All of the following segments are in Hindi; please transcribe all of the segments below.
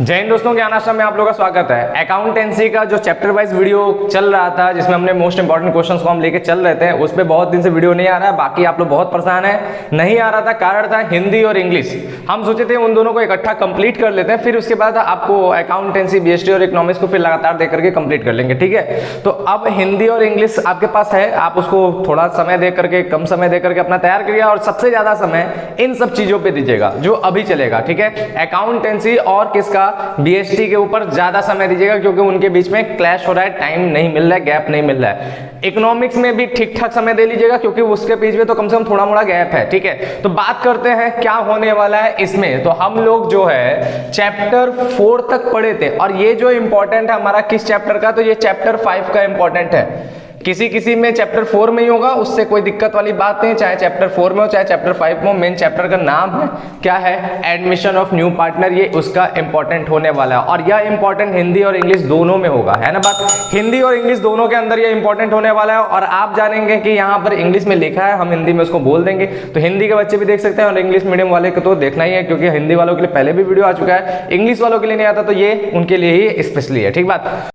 जय हिंद दोस्तों, ज्ञान आश्रम में आप लोगों का स्वागत है। अकाउंटेंसी का जो चैप्टर वाइज वीडियो चल रहा था जिसमें हमने मोस्ट इंपॉर्टेंट क्वेश्चंस को हम लेके चल रहे थे, उस पे बहुत दिन से वीडियो नहीं आ रहा है। बाकी आप लोग बहुत परेशान है, नहीं आ रहा था। कारण था हिंदी और इंग्लिश। हम सोचे थे उन दोनों को इकट्ठा कंप्लीट कर लेते हैं, फिर उसके बाद आपको अकाउंटेंसी, बीएसटी और इकोनॉमिक्स को फिर लगातार दे करके कंप्लीट कर लेंगे। ठीक है, तो अब हिंदी और इंग्लिश आपके पास है, आप उसको थोड़ा समय दे करके, कम समय दे करके अपना तैयार करिए और सबसे ज्यादा समय इन सब चीजों पे दीजिएगा जो अभी चलेगा। ठीक है, अकाउंटेंसी और किसका, बीएसटी के ऊपर ज्यादा समय दीजिएगा क्योंकि उनके बीच में क्लैश हो रहा है, टाइम नहीं मिल रहा है, गैप नहीं मिल रहा है। इकोनॉमिक्स में भी ठीक ठाक समय दे लीजिएगा क्योंकि उसके बीच में तो कम से कम थोड़ा मोड़ा गैप है। ठीक है, तो बात करते हैं क्या होने वाला है इसमें। तो हम लोग जो है चैप्टर 4 तक पढ़े थे और ये जो इंपॉर्टेंट है हमारा किस चैप्टर का, तो ये चैप्टर 5 का इंपॉर्टेंट है। किसी में चैप्टर 4 में ही होगा, उससे कोई दिक्कत वाली बात नहीं, चाहे चैप्टर 4 में हो चाहे चैप्टर 5 में हो। मेन चैप्टर का नाम है क्या है, एडमिशन ऑफ न्यू पार्टनर, ये उसका इंपॉर्टेंट होने वाला है। और यह इंपॉर्टेंट हिंदी और इंग्लिश दोनों में होगा, है ना बात। हिंदी और इंग्लिश दोनों के अंदर ये इंपॉर्टेंट होने वाला है। और आप जानेंगे कि यहाँ पर इंग्लिश में लिखा है, हम हिंदी में उसको बोल देंगे, तो हिंदी के बच्चे भी देख सकते हैं और इंग्लिश मीडियम वाले को तो देखना ही है क्योंकि हिंदी वालों के लिए पहले भी वीडियो आ चुका है, इंग्लिश वालों के लिए नहीं आता, तो ये उनके लिए ही स्पेशली है। ठीक बात।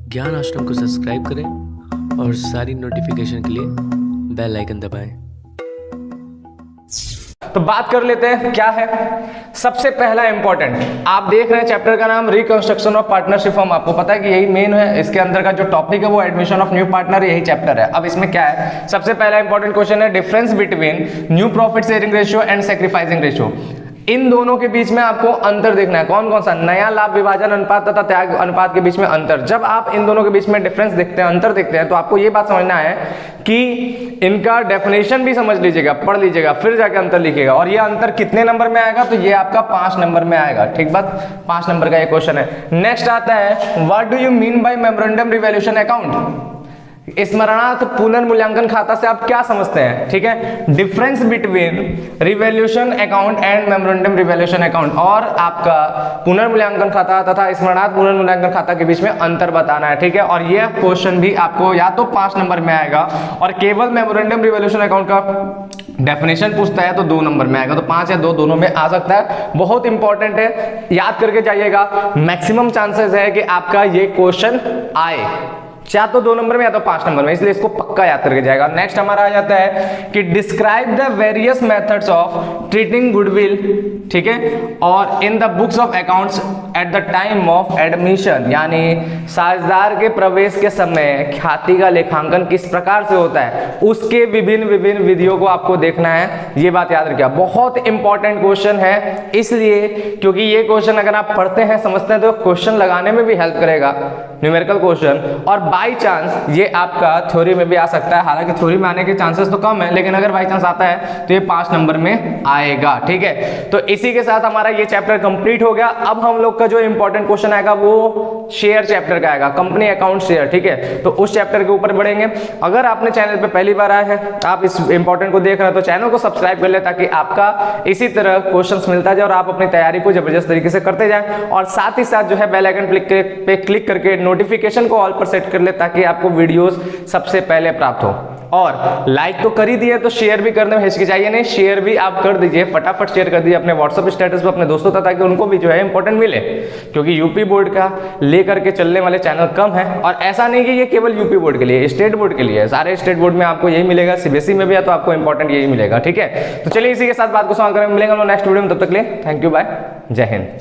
ज्ञान आश्रम को सब्सक्राइब करें और सारी नोटिफिकेशन के लिए बेल आइकन दबाएं। तो बात कर लेते हैं क्या है सबसे पहला इंपॉर्टेंट। आप देख रहे हैं चैप्टर का नाम रिकंस्ट्रक्शन ऑफ पार्टनरशिप फॉर्म। आपको पता है कि यही मेन है, इसके अंदर का जो टॉपिक है वो एडमिशन ऑफ न्यू पार्टनर, यही चैप्टर है। अब इसमें क्या है, सबसे पहला इंपॉर्टेंट क्वेश्चन है difference between new profit sharing ratio and sacrificing ratio. इन दोनों के बीच में आपको अंतर देखना है। कौन कौन सा, नया लाभ विभाजन अनुपात तथा त्याग अनुपात के बीच में अंतर। जब आप इन दोनों के बीच में डिफरेंस देखते हैं, अंतर देखते हैं, तो आपको ये बात समझना है कि इनका डेफिनेशन भी समझ लीजिएगा, पढ़ लीजिएगा, फिर जाके अंतर लिखिएगा। और ये अंतर कितने नंबर में आएगा, तो ये आपका 5 नंबर में आएगा। ठीक बात, 5 नंबर का ये क्वेश्चन है। नेक्स्ट आता है what do you mean by memorandum revaluation account. स्मरणार्थ पुनर्मूल्यांकन खाता से आप क्या समझते हैं। ठीक है, difference between revaluation account and memorandum revaluation account, और आपका पुनर्मूल्यांकन खाता तथा स्मरणार्थ पुनर्मूल्यांकन खाता के बीच में अंतर बताना है। ठीक है, और यह क्वेश्चन भी आपको या तो 5 नंबर में आएगा और केवल मेमोरेंडम रिवैल्यूएशन अकाउंट का डेफिनेशन पूछता है तो 2 नंबर में आएगा। तो 5 या 2 दोनों में आ सकता है। बहुत इंपॉर्टेंट है, याद करके जाइएगा। मैक्सिमम चांसेस है कि आपका ये क्वेश्चन आए, या तो 2 नंबर में या तो 5 नंबर में, इसलिए इसको पक्का याद करके जाएगा। नेक्स्ट हमारा आ जाता है कि describe the various methods of treating goodwill. ठीक है, और in the books of accounts at the time of admission, यानी साझेदार के प्रवेश के समय ख्याति का लेखांकन किस प्रकार से होता है, उसके विभिन्न विधियों को आपको देखना है। ये बात याद रखिएगा, बहुत इंपॉर्टेंट क्वेश्चन है, इसलिए क्योंकि ये क्वेश्चन अगर आप पढ़ते हैं, समझते हैं, तो क्वेश्चन लगाने में भी हेल्प करेगा, न्यूमेरिकल क्वेश्चन। और बाई चांस ये आपका थ्योरी में भी आ सकता है, हालांकि थ्योरी में आने के चांसेस तो कम है, लेकिन अगर बाई चांस आता है तो ये 5 नंबर में आएगा। ठीक है, तो इसी के साथ हमारा ये चैप्टर कंप्लीट हो गया। अब हम लोग का जो इंपॉर्टेंट क्वेश्चन आएगा वो शेयर चैप्टर का आएगा, कंपनी अकाउंट शेयर। ठीक है, तो उस चैप्टर के ऊपर बढ़ेंगे। अगर आपने चैनल पे पहली बार आए हैं, आप इस इंपॉर्टेंट को देख रहे हैं, तो चैनल को सब्सक्राइब कर ले ताकि आपका इसी तरह क्वेश्चंस मिलता जाए और आप अपनी तैयारी को जबरदस्त तरीके से करते जाएं। और साथ ही साथ जो है बेल आइकन पे क्लिक करके नोटिफिकेशन को ऑल पर सेट कर ले ताकि आपको वीडियोस सबसे पहले प्राप्त हो। और लाइक तो कर ही दिए तो शेयर भी करने में हिचकिचाइए नहीं, शेयर भी आप कर दीजिए, फटाफट शेयर कर दीजिए अपने व्हाट्सएप स्टेटस पे अपने दोस्तों तक, ताकि उनको भी जो है इंपॉर्टेंट मिले। क्योंकि यूपी बोर्ड का लेकर के चलने वाले चैनल कम है, और ऐसा नहीं कि ये केवल यूपी बोर्ड के लिए, स्टेट बोर्ड के लिए है। सारे स्टेट बोर्ड में आपको यही मिलेगा, सीबीएसई में भी है तो आपको इंपॉर्टेंट यही मिलेगा। ठीक है, तो चलिए इसी के साथ बात को समाप्त करें, मिलेंगे नेक्स्ट वीडियो में, तब तक के लिए थैंक यू, बाय, जय हिंद।